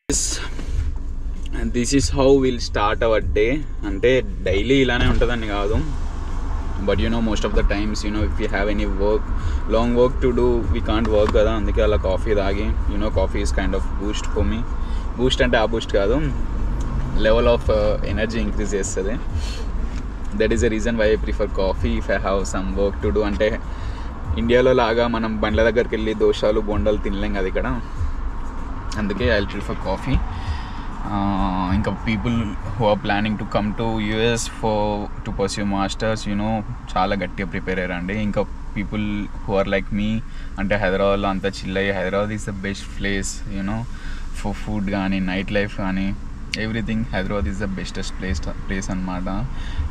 And this is how we'll start our day. Ante daily ilane untadani kaadu, but most of the times if we have any work, long work to do, we can't work kada, andike ala coffee taagi, coffee is kind of boost for me. Boost ante aa boost kaadu, level of energy increase chestadi. That is the reason why I prefer coffee if I have some work to do. Ante ఇండియాలో లాగా మనం బండ్ల దగ్గరికి వెళ్ళి దోశలు బొండాలు తినలేం కదా ఇక్కడ, అందుకే ఐ విల్ ప్రిఫర్ కాఫీ. ఇంకా people who are planning to come to US to pursue masters చాలా గట్టిగా ప్రిపేర్ అయ్యారండి. ఇంకా people who are like me, అంటే హైదరాబాద్లో అంతా చిల్ అయ్యి, Hyderabad is the best place for food కానీ నైట్ లైఫ్ కానీ everything. Hyderabad is the bestest place అనమాట.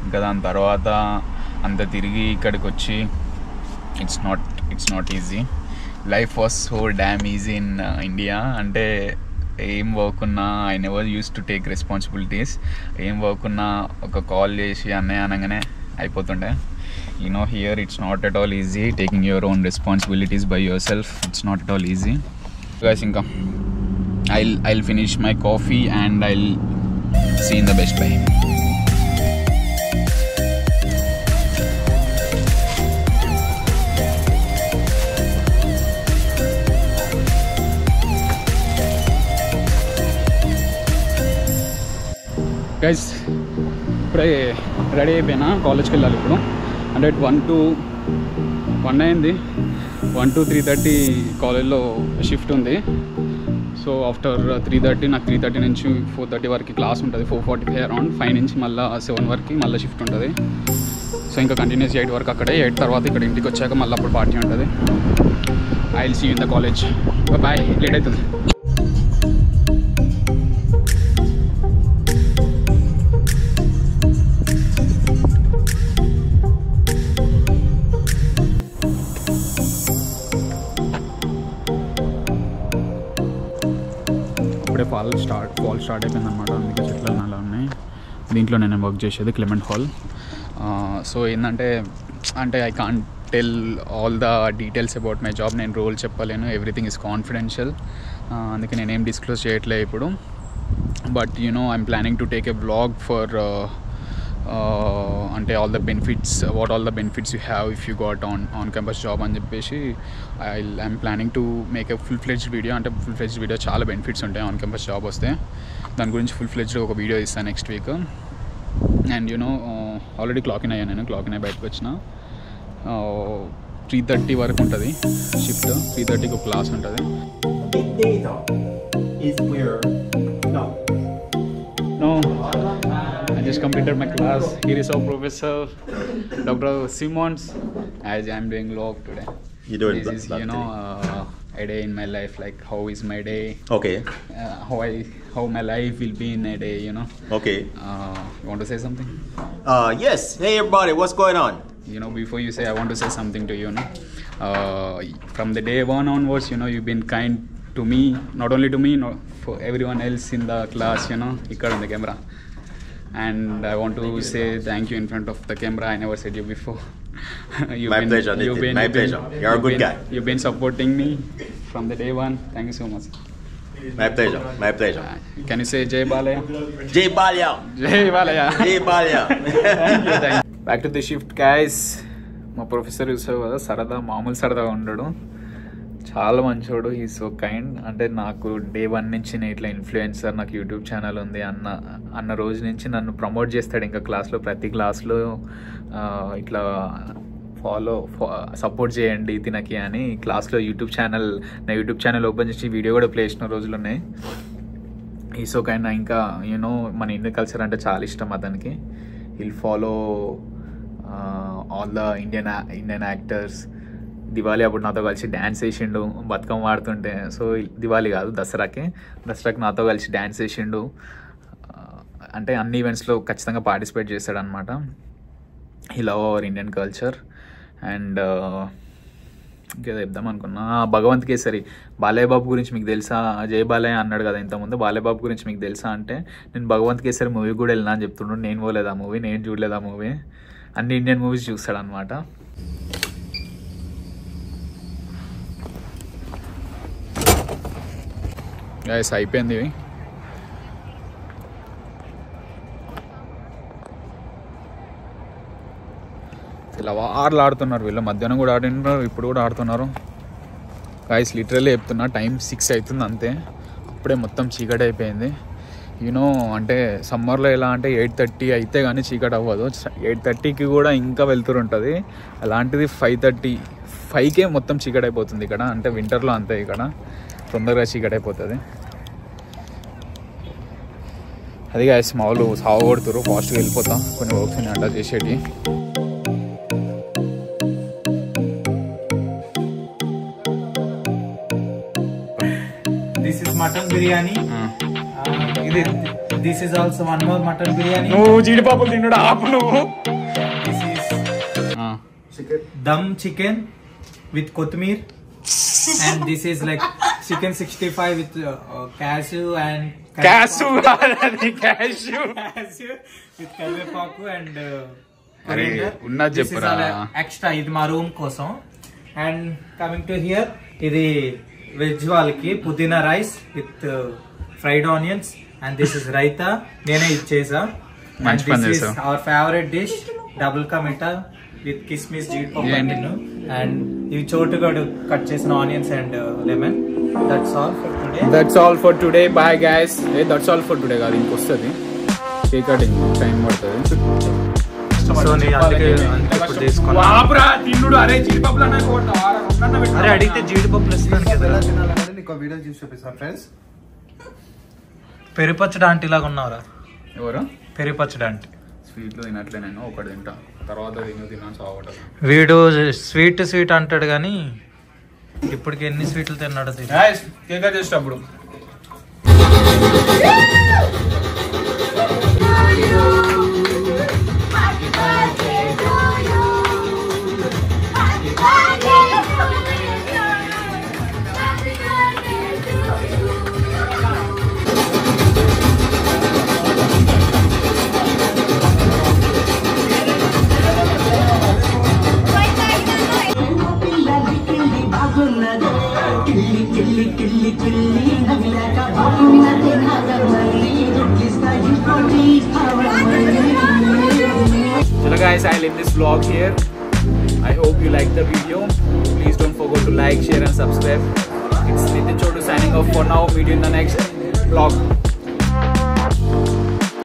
ఇంకా దాని తర్వాత అంత తిరిగి ఇక్కడికి వచ్చి it's not easy. Life was so damn easy in India. అంటే ఏం వర్క్ ఉన్నా I never use to take responsibilities. ఏం వర్క్ ఉన్నా ఒక కాల్ చేసి అన్నయ్య అనగానే అయిపోతుండే. Here it's not at all easy taking your own responsibilities by your self. It's not at all easy guys. ఇంకా I'll finish my coffee and I'll see in the Best Buy. Guys ఇప్పుడే ready అయిపోయినా, కాలేజ్కి వెళ్ళాలి ఇప్పుడు. అంటే 1 అయింది, 1 to 3:30 కాలేజ్లో shift ఉంది. సో ఆఫ్టర్ 3:30 నాకు 3:30 నుంచి 4:30 వరకు క్లాస్ ఉంటుంది. 4:45 అరౌండ్ 5 నుంచి మళ్ళీ 7 వరకు మళ్ళీ షిఫ్ట్ ఉంటుంది. సో ఇంకా కంటిన్యూస్ 8 వరకు అక్కడే, 8 తర్వాత ఇక్కడ ఇంటికి వచ్చాక మళ్ళీ అప్పుడు పార్టీ ఉంటుంది. I will see you in the college. Bye, late అవుతుంది. ఇప్పుడే ఫాల్ స్టార్ట్ అయిపోయింది అనమాట, అందుకే చెట్లు అలా ఉన్నాయి. దీంట్లో నేను వర్క్ చేసేది క్లెమెంట్ హాల్. సో ఏంటంటే I can't tell all the details about my job. నేను రోల్ చెప్పలేను, ఎవ్రీథింగ్ ఈజ్ కాన్ఫిడెన్షియల్. అందుకే నేనేం డిస్క్లోజ్ చేయట్లేదు ఇప్పుడు. But I'm planning to take a vlog for అంటే what all the benefits you have if you got on campus job అని చెప్పేసి I'm planning to make a full fledged video. అంటే full fledged video చాలా benefits ఉంటాయి on campus job వస్తే. దాని గురించి full fledged ఒక వీడియో ఇస్తాను next week. And already clock in అయ్యాను, నేను క్లాక్ ఇన్ అయ్యి బయటకు వచ్చిన. 3:30 వరకు ఉంటుంది షిఫ్ట్. 3:30కి ఒక క్లాస్ ఉంటుంది. I just completed my class. Here is our professor, Dr. Simons. As I'm doing log today. You doing this is a day in my life. Like how is my day? Okay. How my life will be in a day. Okay. You want to say something? Yes. Hey everybody, what's going on? Before you say, I want to say something to you. From the day 1 onwards, you've been kind to me. Not only to me, for everyone else in the class. Ikkada on the camera. And I want to say thank you in front of the camera. I never said you before. My pleasure, Nitin. My pleasure. You're a good guy. You've been supporting me from the day 1. Thank you so much. My pleasure. My pleasure. Can you say Jai Balaya? Jai Balaya. Jai Balaya. Jai Balaya. Thank you. Back to the shift, guys. మా professor చూసావు కదా, సరదా మామూలు సరదాగా ఉండడు, చాలా మంచోడు. ఈ సో కైండ్. అంటే నాకు డే 1 నుంచి నేను ఇట్లా ఇన్ఫ్లుయెన్సర్, నాకు యూట్యూబ్ ఛానల్ ఉంది అన్న రోజు నుంచి నన్ను ప్రమోట్ చేస్తాడు. ఇంకా క్లాస్లో ప్రతి క్లాస్లో ఇట్లా సపోర్ట్ చేయండి తినకి అని క్లాస్లో నా యూట్యూబ్ ఛానల్ ఓపెన్ చేసి వీడియో కూడా ప్లే చేసిన రోజులు ఉన్నాయి. ఈ సో కైండ్. ఇంకా మన ఇండియన్ కల్చర్ అంటే చాలా ఇష్టం అతనికి. Will follow all the Indian actors. Diwali అప్పుడు నాతో కలిసి డ్యాన్స్ వేసిండు, బతుకమ్మ వాడుతుంటే. సో దివాళీ కాదు, దసరాకి నాతో కలిసి డ్యాన్స్ వేసిండు. అంటే అన్ని ఈవెంట్స్లో ఖచ్చితంగా పార్టిసిపేట్ చేస్తాడు అనమాట. ఈ love our Indian culture. And ఇంకేదో చెప్దాం అనుకున్నా, భగవంత్ కేసరి బాలయ్య బాబు గురించి మీకు తెలుసా? జై బాలయ్య అన్నాడు కదా ఇంతకుముందు. బాలయ్య బాబు గురించి మీకు తెలుసా అంటే, నేను భగవంత్ కేసరి మూవీ కూడా వెళ్ళినా అని చెప్తున్నాడు. నేను పోలేదు ఆ మూవీ, నేను చూడలేదు ఆ మూవీ. అన్ని ఇండియన్ మూవీస్ చూస్తాడు అనమాట. గైస్ అయిపోయింది ఇలా వార్లు ఆడుతున్నారు వీళ్ళు. మధ్యాహ్నం కూడా ఆడినారు, ఇప్పుడు కూడా ఆడుతున్నారు. గైస్ లిటరల్లీ చెప్తున్నా, టైం 6 అవుతుంది అంతే. అప్పుడే మొత్తం చీకటి అయిపోయింది. యూనో అంటే సమ్మర్లో ఎలా అంటే 8:30 అయితే కానీ చీకటి అవ్వదు. 8:30కి కూడా ఇంకా వెళ్తురు ఉంటుంది. అలాంటిది 5:35కే మొత్తం చీకటి అయిపోతుంది ఇక్కడ. అంటే వింటర్లో అంతే, ఇక్కడ తొందరగా చీకటి అయిపోతుంది. అది గైస్ మా వాళ్ళు సాగు కొడుతురు. ఫాస్ట్గా వెళ్ళిపోతాం, కొన్ని వర్క్స్ ఉన్నాయి అట్లా చేసేటి. This is mutton biryani. This is also one more mutton biryani. నువ్వు జీడిపప్పులు తిన్నాడు ఆపు నువ్వు. This is dum chicken with kothmir, and this is like chicken 65 with cashew and cashew with kalvepaku and అరే ఉన్నది చెప్పురా. ఎక్స్ట్రా ఇది మా రూమ్ కోసం. అండ్ కమింగ్ టు హియర్, ఇది వెజ్ వాళ్ళకి పుదీనా rice with fried onions, and this is raita. నేనే ఇచ్చేసా. Our favourite dish double ka meetha with కిస్మిస్, జీడిపప్పు అండ్ ఇవి చోటుగాడు కట్ చేసిన onions and lemon. That's all for today. Bye guys. That's all for today కాదు, ఇంకొస్తుంది కేక్ కటింగ్ టైం పడుతుంది. సో నేను అందుకే ఇప్పుడు తీసుకున్నా. అరే అడిగితే జీడిపప్పులు ఇస్తాను కదా. పెరిపచ్చడి ఆంటీ లాగా ఉన్నావురా. ఎవరు? పెరిపచ్చడి ఆంటీ. స్వీట్లు తినట్లే, నేను ఒకటి తింటా, తర్వాత తిన్నాను సాగొట్టదు. వీడు స్వీట్ అంటాడు కానీ ఇప్పటికి ఎన్ని స్వీట్లు తిన్నాడు. కేక్ కట్ చేసేటప్పుడు So guys, I'll end this vlog here. I hope you liked the video. Please don't forget to like, share and subscribe. It's Nitin Chotu signing off for now. Meet you in the next vlog.